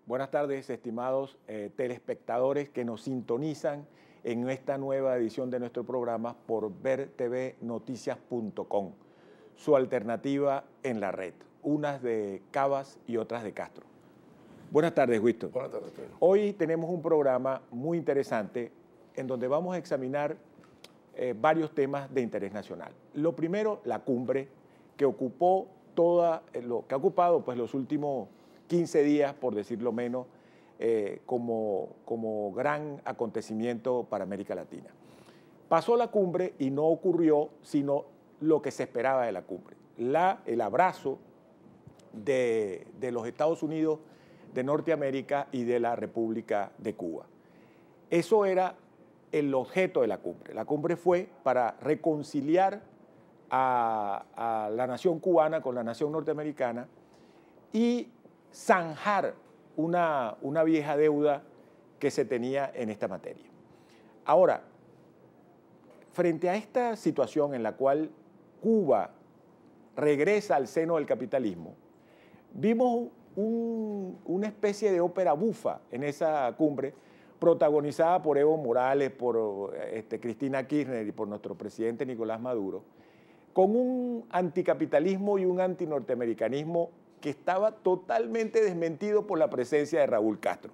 Buenas tardes, estimados telespectadores que nos sintonizan en esta nueva edición de nuestro programa por vertvnoticias.com, su alternativa en la red, unas de Cabas y otras de Castro. Buenas tardes, Winston. Buenas tardes, Pedro. Hoy tenemos un programa muy interesante en donde vamos a examinar varios temas de interés nacional. Lo primero, la cumbre que ocupó ocupado pues, los últimos 15 días, por decirlo menos, como gran acontecimiento para América Latina. Pasó la cumbre y no ocurrió sino lo que se esperaba de la cumbre, el abrazo de los Estados Unidos de Norteamérica y de la República de Cuba. Eso era el objeto de la cumbre. La cumbre fue para reconciliar a la nación cubana con la nación norteamericana y zanjar una vieja deuda que se tenía en esta materia. Ahora, frente a esta situación en la cual Cuba regresa al seno del capitalismo, vimos una especie de ópera bufa en esa cumbre, protagonizada por Evo Morales, por Cristina Kirchner y por nuestro presidente Nicolás Maduro, con un anticapitalismo y un antinorteamericanismo que estaba totalmente desmentido por la presencia de Raúl Castro,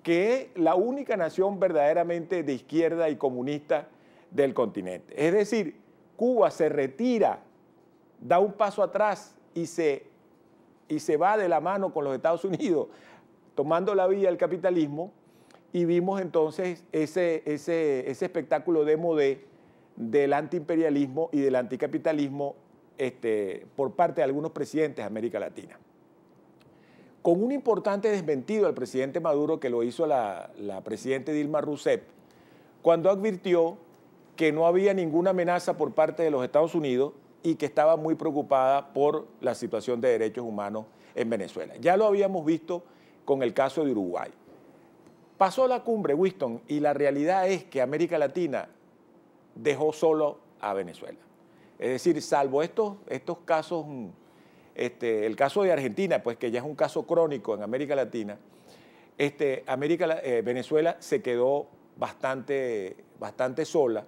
que es la única nación verdaderamente de izquierda y comunista del continente. Es decir, Cuba se retira, da un paso atrás y se va de la mano con los Estados Unidos, tomando la vía del capitalismo, y vimos entonces ese espectáculo del antiimperialismo y del anticapitalismo por parte de algunos presidentes de América Latina. Con un importante desmentido al presidente Maduro, que lo hizo la presidenta Dilma Rousseff, cuando advirtió que no había ninguna amenaza por parte de los Estados Unidos y que estaba muy preocupada por la situación de derechos humanos en Venezuela. Ya lo habíamos visto con el caso de Uruguay. Pasó la cumbre, Winston, y la realidad es que América Latina dejó solo a Venezuela. Es decir, salvo estos casos, el caso de Argentina, pues que ya es un caso crónico en América Latina, Venezuela se quedó bastante sola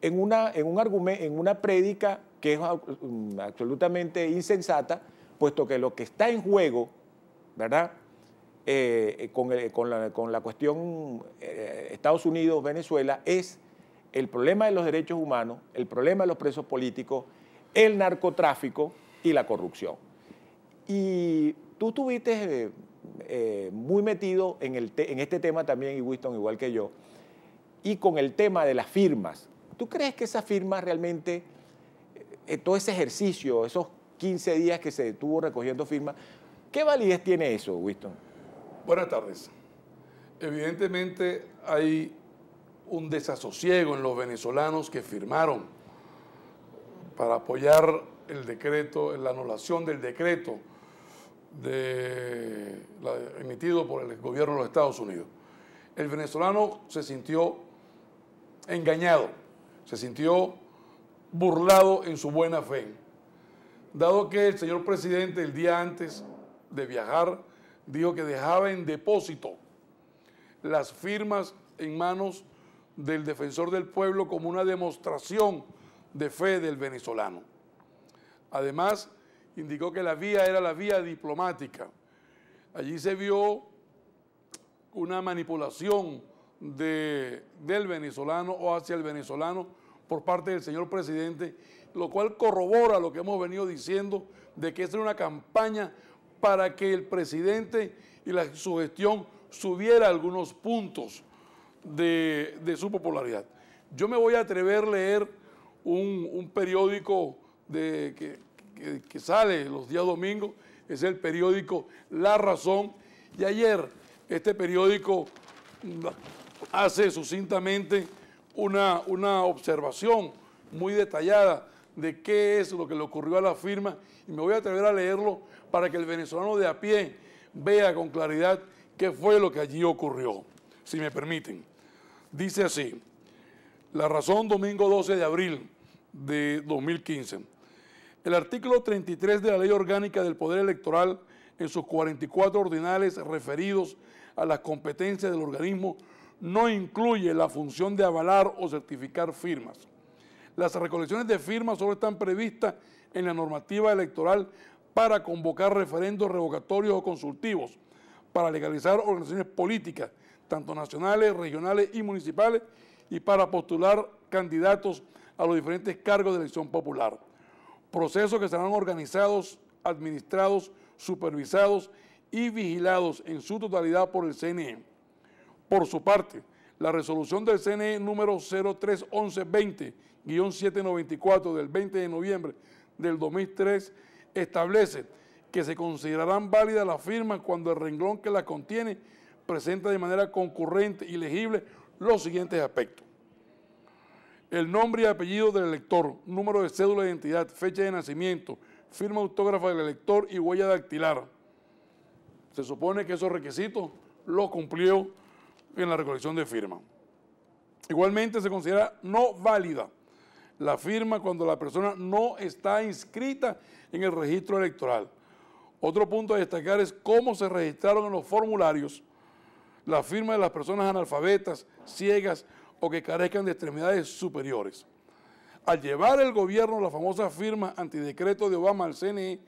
en una prédica que es absolutamente insensata, puesto que lo que está en juego, ¿verdad?, con la cuestión Estados Unidos-Venezuela es el problema de los derechos humanos, el problema de los presos políticos, el narcotráfico y la corrupción. Y tú estuviste muy metido en este tema también, y Winston, igual que yo, y con el tema de las firmas. ¿Tú crees que esas firmas realmente, todo ese ejercicio, esos 15 días que se estuvo recogiendo firmas, qué validez tiene eso, Winston? Buenas tardes. Evidentemente hay un desasosiego en los venezolanos que firmaron para apoyar el decreto, la anulación del decreto emitido por el gobierno de los Estados Unidos. El venezolano se sintió engañado, se sintió burlado en su buena fe, dado que el señor presidente el día antes de viajar dijo que dejaba en depósito las firmas en manos del defensor del pueblo como una demostración de fe del venezolano. Además, indicó que la vía era la vía diplomática. Allí se vio una manipulación del venezolano o hacia el venezolano por parte del señor presidente, lo cual corrobora lo que hemos venido diciendo de que esta era una campaña para que el presidente y su gestión subiera algunos puntos de su popularidad. Yo me voy a atrever a leer un periódico que sale los días domingos, es el periódico La Razón, y ayer este periódico hace sucintamente una observación muy detallada de qué es lo que le ocurrió a la firma, y me voy a atrever a leerlo para que el venezolano de a pie vea con claridad qué fue lo que allí ocurrió, si me permiten. Dice así: La Razón, domingo 12 de abril de 2015. El artículo 33 de la Ley Orgánica del Poder Electoral en sus 44 ordinales referidos a las competencias del organismo, no incluye la función de avalar o certificar firmas. Las recolecciones de firmas solo están previstas en la normativa electoral para convocar referendos revocatorios o consultivos, para legalizar organizaciones políticas, tanto nacionales, regionales y municipales, y para postular candidatos a los diferentes cargos de elección popular. Procesos que serán organizados, administrados, supervisados y vigilados en su totalidad por el CNE. Por su parte, la resolución del CNE número 031120-794 del 20 de noviembre del 2003 establece que se considerarán válidas las firmas cuando el renglón que las contiene presenta de manera concurrente y legible los siguientes aspectos: el nombre y apellido del elector, número de cédula de identidad, fecha de nacimiento, firma autógrafa del elector y huella dactilar. Se supone que esos requisitos los cumplió en la recolección de firmas. Igualmente se considera no válida la firma cuando la persona no está inscrita en el registro electoral. Otro punto a destacar es cómo se registraron en los formularios la firma de las personas analfabetas, ciegas o que carezcan de extremidades superiores. Al llevar el gobierno la famosa firma antidecreto de Obama al CNE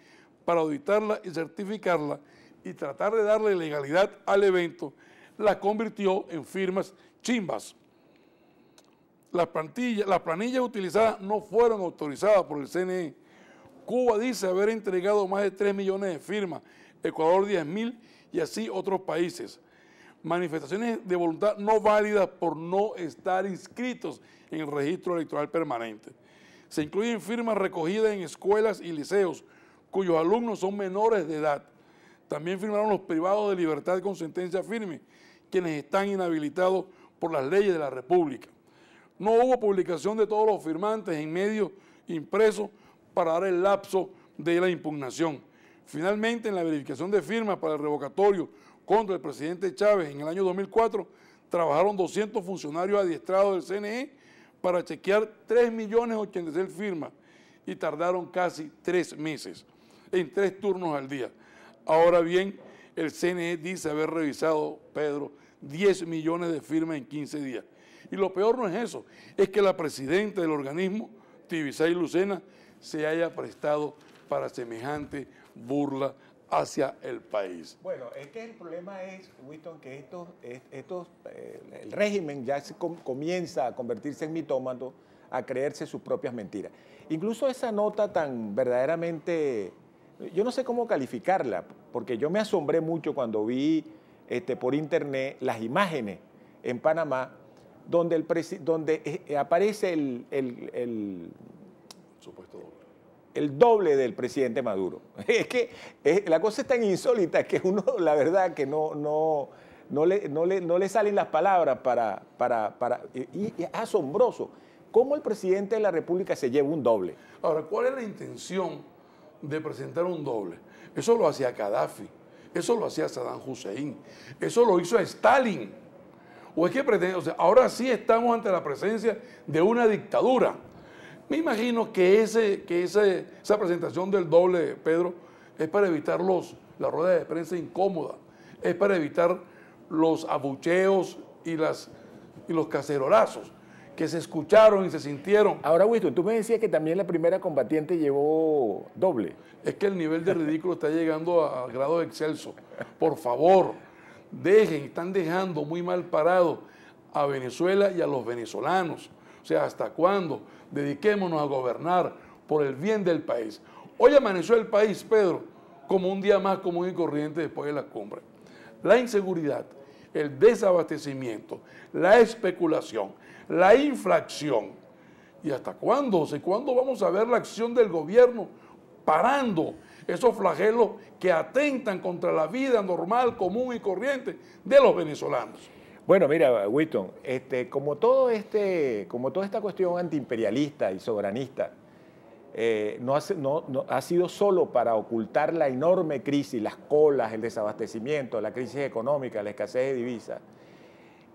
para auditarla y certificarla y tratar de darle legalidad al evento, la convirtió en firmas chimbas. Las planillas utilizadas no fueron autorizadas por el CNE. Cuba dice haber entregado más de 3 millones de firmas, Ecuador 10.000 y así otros países. Manifestaciones de voluntad no válidas por no estar inscritos en el registro electoral permanente. Se incluyen firmas recogidas en escuelas y liceos cuyos alumnos son menores de edad. También firmaron los privados de libertad con sentencia firme, quienes están inhabilitados por las leyes de la República. No hubo publicación de todos los firmantes en medios impresos para dar el lapso de la impugnación. Finalmente, en la verificación de firmas para el revocatorio contra el presidente Chávez en el año 2004, trabajaron 200 funcionarios adiestrados del CNE para chequear 3.086.000 firmas y tardaron casi 3 meses, en 3 turnos al día. Ahora bien, el CNE dice haber revisado, Pedro, 10 millones de firmas en 15 días. Y lo peor no es eso, es que la presidenta del organismo, Tibisay Lucena, se haya prestado para semejante burla hacia el país. Bueno, es que el problema es, Winston, que el régimen ya comienza a convertirse en mitómano, a creerse sus propias mentiras. Incluso esa nota tan verdaderamente, yo no sé cómo calificarla, porque yo me asombré mucho cuando vi por internet las imágenes en Panamá, donde, aparece el Supuesto doble. El doble del presidente Maduro. Es que la cosa es tan insólita que uno, la verdad, que no le salen las palabras y es asombroso. ¿Cómo el presidente de la República se lleva un doble? Ahora, ¿cuál es la intención de presentar un doble? Eso lo hacía Gaddafi, eso lo hacía Saddam Hussein, eso lo hizo Stalin. ¿O es que pretende? O sea, ahora sí estamos ante la presencia de una dictadura. Me imagino que esa presentación del doble, Pedro, es para evitar la rueda de prensa incómoda, es para evitar los abucheos y los cacerolazos que se escucharon y se sintieron. Ahora, Winston, tú me decías que también la primera combatiente llevó doble. Es que el nivel de ridículo está llegando a grado excelso. Por favor, están dejando muy mal parado a Venezuela y a los venezolanos. O sea, ¿hasta cuándo? Dediquémonos a gobernar por el bien del país. Hoy amaneció el país, Pedro, como un día más común y corriente después de la cumbre. La inseguridad, el desabastecimiento, la especulación, la inflación. ¿Y hasta cuándo? ¿Cuándo vamos a ver la acción del gobierno parando esos flagelos que atentan contra la vida normal, común y corriente de los venezolanos? Bueno, mira, Winston, como toda esta cuestión antiimperialista y soberanista no ha sido solo para ocultar la enorme crisis, las colas, el desabastecimiento, la crisis económica, la escasez de divisas,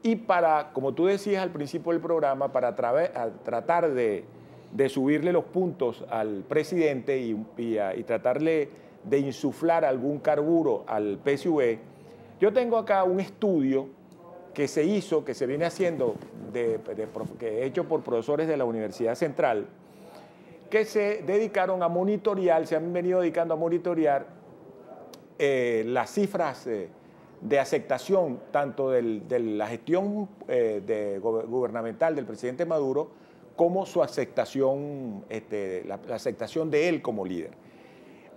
y para, como tú decías al principio del programa, para tratar de subirle los puntos al presidente y tratarle de insuflar algún carburo al PSV, yo tengo acá un estudio que se hizo, que se viene haciendo, que hecho por profesores de la Universidad Central, que se dedicaron a monitorear, se han venido dedicando a monitorear las cifras de aceptación tanto de la gestión gubernamental del presidente Maduro como su aceptación, la aceptación de él como líder.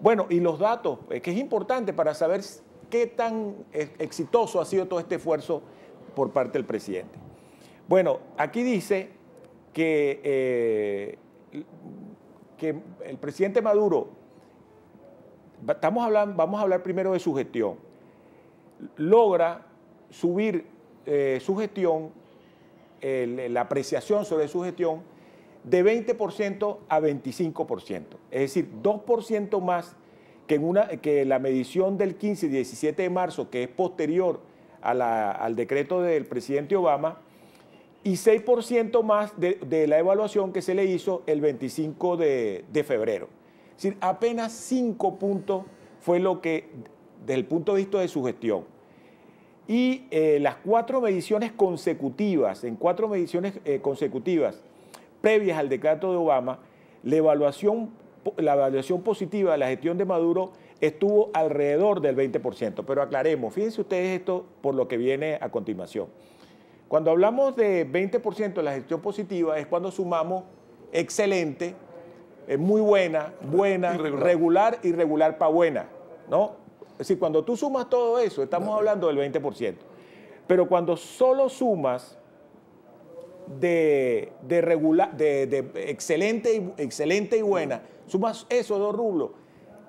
Bueno, y los datos, que es importante para saber qué tan exitoso ha sido todo este esfuerzo por parte del presidente. Bueno, aquí dice que el presidente Maduro, vamos a hablar primero de su gestión, logra subir su gestión, la apreciación sobre su gestión, de 20% a 25%, es decir, 2% más que la medición del 15 y 17 de marzo, que es posterior al decreto del presidente Obama, y 6% más de la evaluación que se le hizo el 25 de febrero. Es decir, apenas 5 puntos fue lo que, desde el punto de vista de su gestión. Y las 4 mediciones consecutivas, previas al decreto de Obama, la evaluación positiva de la gestión de Maduro estuvo alrededor del 20%. Pero aclaremos, fíjense ustedes esto por lo que viene a continuación. Cuando hablamos de 20% de la gestión positiva es cuando sumamos excelente, muy buena, regular y regular para buena, ¿no? Es decir, cuando tú sumas todo eso, estamos hablando del 20%. Pero cuando solo sumas de excelente y buena, sumas esos 2 rublos,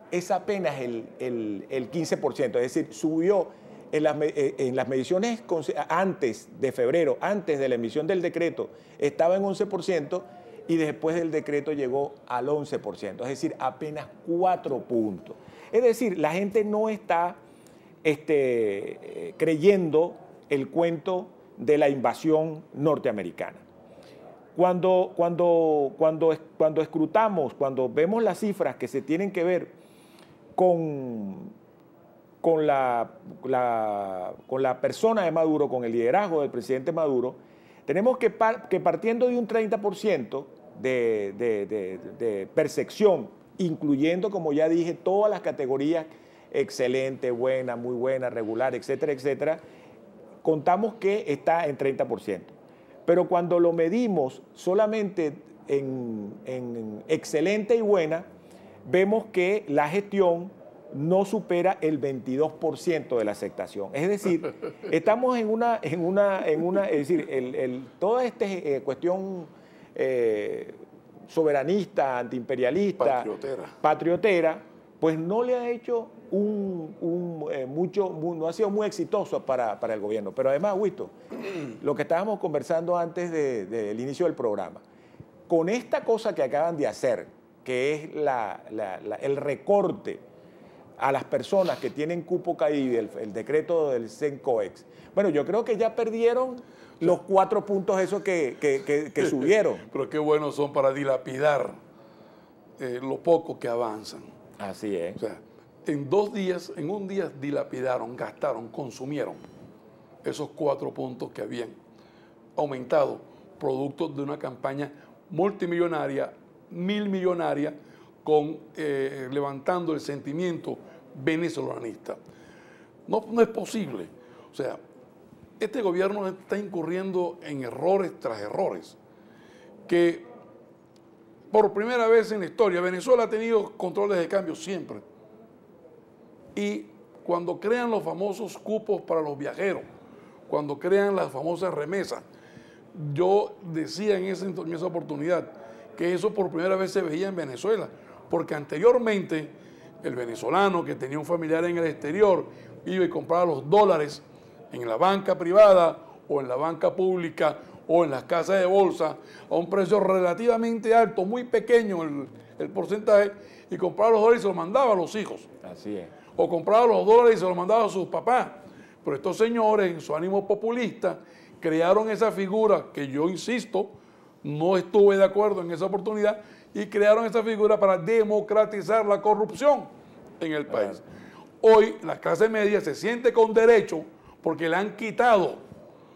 es apenas el 15%. Es decir, subió en las mediciones antes de febrero, antes de la emisión del decreto, estaba en 11% y después del decreto llegó al 11%. Es decir, apenas 4 puntos. Es decir, la gente no está creyendo el cuento de la invasión norteamericana. Cuando escrutamos, cuando vemos las cifras que se tienen que ver con la persona de Maduro, con el liderazgo del presidente Maduro, tenemos que partiendo de un 30% de percepción, incluyendo, como ya dije, todas las categorías, excelente, buena, muy buena, regular, etcétera, etcétera, contamos que está en 30%. Pero cuando lo medimos solamente en excelente y buena, vemos que la gestión no supera el 22% de la aceptación. Es decir, estamos en una es decir, toda esta cuestión soberanista, antiimperialista, patriotera, pues no le ha hecho no ha sido muy exitoso para el gobierno. Pero además, Wisto, lo que estábamos conversando antes del inicio del programa, con esta cosa que acaban de hacer, que es el recorte a las personas que tienen cupo caído, el decreto del CENCOEX, bueno, yo creo que ya perdieron los 4 puntos esos que subieron. Pero qué buenos son para dilapidar lo poco que avanzan. Así es. O sea, en un día dilapidaron, gastaron, consumieron esos 4 puntos que habían aumentado, producto de una campaña multimillonaria, millonaria, levantando el sentimiento venezolanista. No es posible. O sea, este gobierno está incurriendo en errores tras errores, que por primera vez en la historia, Venezuela ha tenido controles de cambio siempre. Y cuando crean los famosos cupos para los viajeros, cuando crean las famosas remesas, yo decía en esa oportunidad que eso por primera vez se veía en Venezuela, porque anteriormente el venezolano que tenía un familiar en el exterior iba y compraba los dólares en la banca privada o en la banca pública o en las casas de bolsa a un precio relativamente alto, muy pequeño el porcentaje, y compraba los dólares y se los mandaba a los hijos. Así es. O compraba los dólares y se los mandaba a sus papás. Pero estos señores, en su ánimo populista, crearon esa figura que yo insisto, no estuve de acuerdo en esa oportunidad, y crearon esa figura para democratizar la corrupción. en el país. Hoy la clase media se siente con derecho porque le han quitado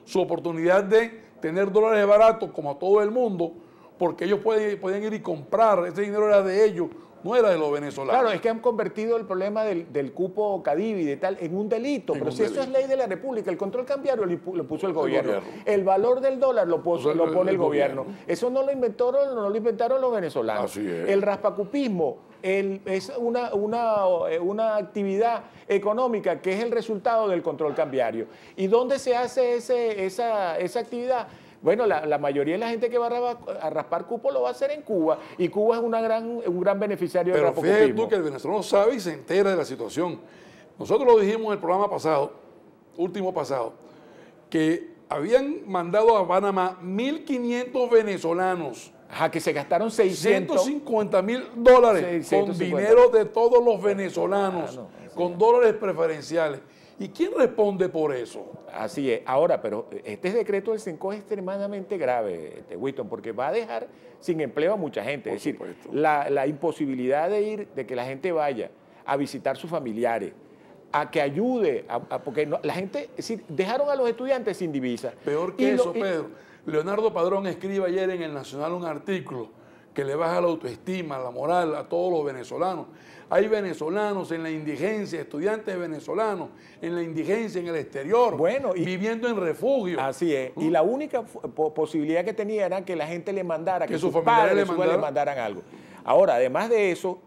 su oportunidad de tener dólares baratos como a todo el mundo, porque ellos pueden ir y comprar, ese dinero era de ellos, no era de los venezolanos. Claro, es que han convertido el problema del cupo Cadivi y de tal en un delito, pero si eso es ley de la República, el control cambiario lo puso el gobierno. El valor del dólar lo pone el gobierno. Eso no lo inventaron los venezolanos. Así es. El raspacupismo es una actividad económica que es el resultado del control cambiario. ¿Y dónde se hace esa actividad? Bueno, la mayoría de la gente que va a raspar cupo lo va a hacer en Cuba, y Cuba es un gran beneficiario del raspacupismo. Pero fíjate tú que el venezolano sabe y se entera de la situación. Nosotros lo dijimos en el programa pasado, último pasado, que habían mandado a Panamá 1.500 venezolanos. Ajá, que se gastaron 600. $150.000 con dinero de todos los venezolanos, con dólares preferenciales. ¿Y quién responde por eso? Así es. Ahora, pero este decreto del CENCO es extremadamente grave, Wilton, porque va a dejar sin empleo a mucha gente. Es decir, la imposibilidad de que la gente vaya a visitar sus familiares, a que ayude, porque la gente, es decir, dejaron a los estudiantes sin divisa. Peor que eso, Pedro. Leonardo Padrón escribe ayer en El Nacional un artículo que le baja la autoestima, la moral a todos los venezolanos. Hay venezolanos en la indigencia, estudiantes venezolanos en la indigencia en el exterior, viviendo en refugio. Así es. Y la única posibilidad que tenía era que la gente le mandara, que sus familiares padres le mandaran algo. Ahora, además de eso,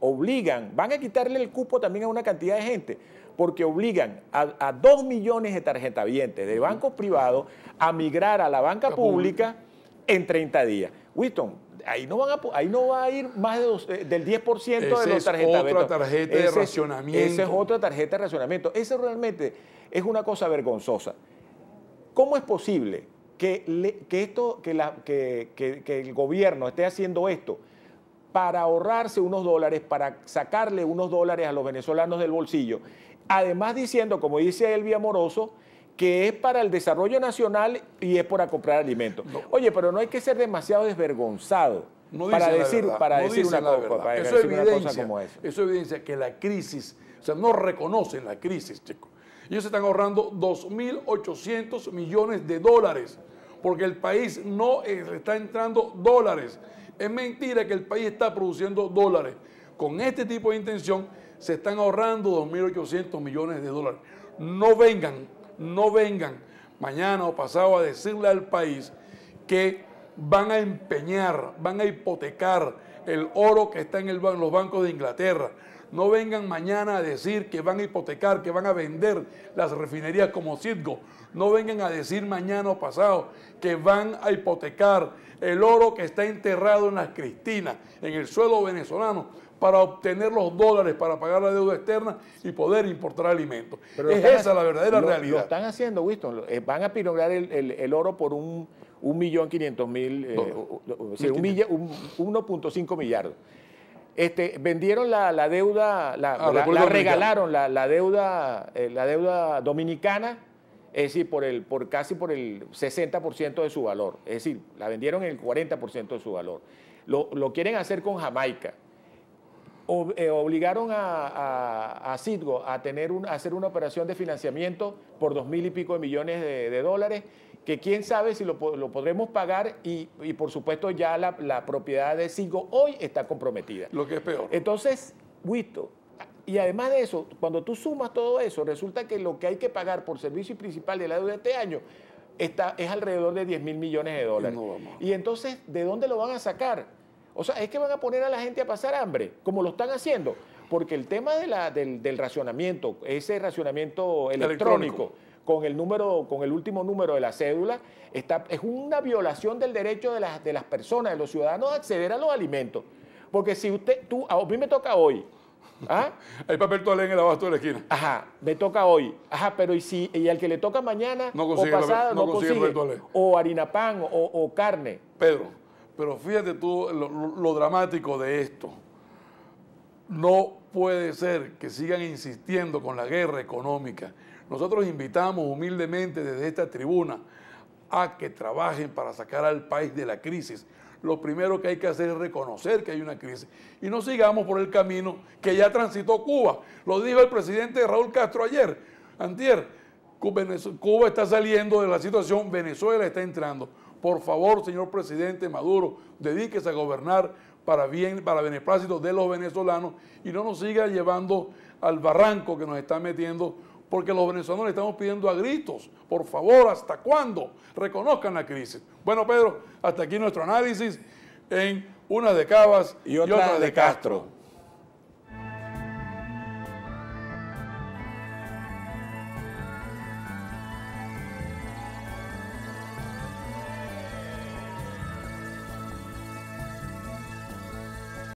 van a quitarle el cupo también a una cantidad de gente, porque obligan a 2 millones de tarjetavientes de bancos privados a migrar a la banca pública en 30 días. Wilton, ahí no va a ir más del 10% de los tarjetavientes. Otra tarjeta de racionamiento. Esa es otra tarjeta de racionamiento. Eso realmente es una cosa vergonzosa. ¿Cómo es posible que el gobierno esté haciendo esto para ahorrarse unos dólares, para sacarle unos dólares a los venezolanos del bolsillo? Además diciendo, como dice Elvia Moroso, que es para el desarrollo nacional y es para comprar alimentos. Oye, pero no hay que ser demasiado desvergonzado para decir una cosa como esa. Eso evidencia que la crisis, o sea, no reconocen la crisis, chicos. Ellos se están ahorrando 2.800 millones de dólares porque el país no le está entrando dólares. Es mentira que el país está produciendo dólares. Con este tipo de intención se están ahorrando 2.800 millones de dólares. No vengan mañana o pasado a decirle al país que van a empeñar, van a hipotecar el oro que está en los bancos de Inglaterra. No vengan mañana a decir que van a hipotecar, que van a vender las refinerías como Citgo. No vengan a decir mañana o pasado que van a hipotecar el oro que está enterrado en las Cristinas, en el suelo venezolano, para obtener los dólares para pagar la deuda externa y poder importar alimentos. Pero es esa la verdadera realidad. Lo están haciendo, Winston. Van a pirogar el oro por 1.500.000, 1.5 millardos. Vendieron la deuda, regalaron la deuda dominicana, es decir, casi por el 60% de su valor. Es decir, la vendieron en el 40% de su valor. Lo quieren hacer con Jamaica. Obligaron a Citgo a hacer una operación de financiamiento por 2.000 y pico de millones de dólares, que quién sabe si lo podremos pagar, y por supuesto ya la propiedad de Citgo hoy está comprometida. Lo que es peor. Entonces, Wisto, y además de eso, cuando tú sumas todo eso, resulta que lo que hay que pagar por servicio principal de la deuda de este año es alrededor de 10.000 millones de dólares. Y entonces, ¿de dónde lo van a sacar? O sea, es que van a poner a la gente a pasar hambre, como lo están haciendo, porque el tema del racionamiento, ese racionamiento electrónico con el último número de la cédula, es una violación del derecho de las personas, de los ciudadanos, a acceder a los alimentos. Porque si a mí me toca hoy. ¿Ah? Hay papel toalé en el abasto de la esquina. Ajá, me toca hoy. Ajá, pero y al que le toca mañana no consigue, o pasado no consigue. O harina pan o carne. Pedro, pero fíjate tú lo dramático de esto. No puede ser que sigan insistiendo con la guerra económica. Nosotros invitamos humildemente desde esta tribuna a que trabajen para sacar al país de la crisis. lo primero que hay que hacer es reconocer que hay una crisis y no sigamos por el camino que ya transitó Cuba. Lo dijo el presidente Raúl Castro ayer, antier. Cuba está saliendo de la situación, Venezuela está entrando. Por favor, señor presidente Maduro, dedíquese a gobernar para beneplácito de los venezolanos y no nos siga llevando al barranco que nos está metiendo, porque los venezolanos le estamos pidiendo a gritos, por favor, ¿hasta cuándo? Reconozcan la crisis. Bueno, Pedro, hasta aquí nuestro análisis en una de Cabas y otra de Castro.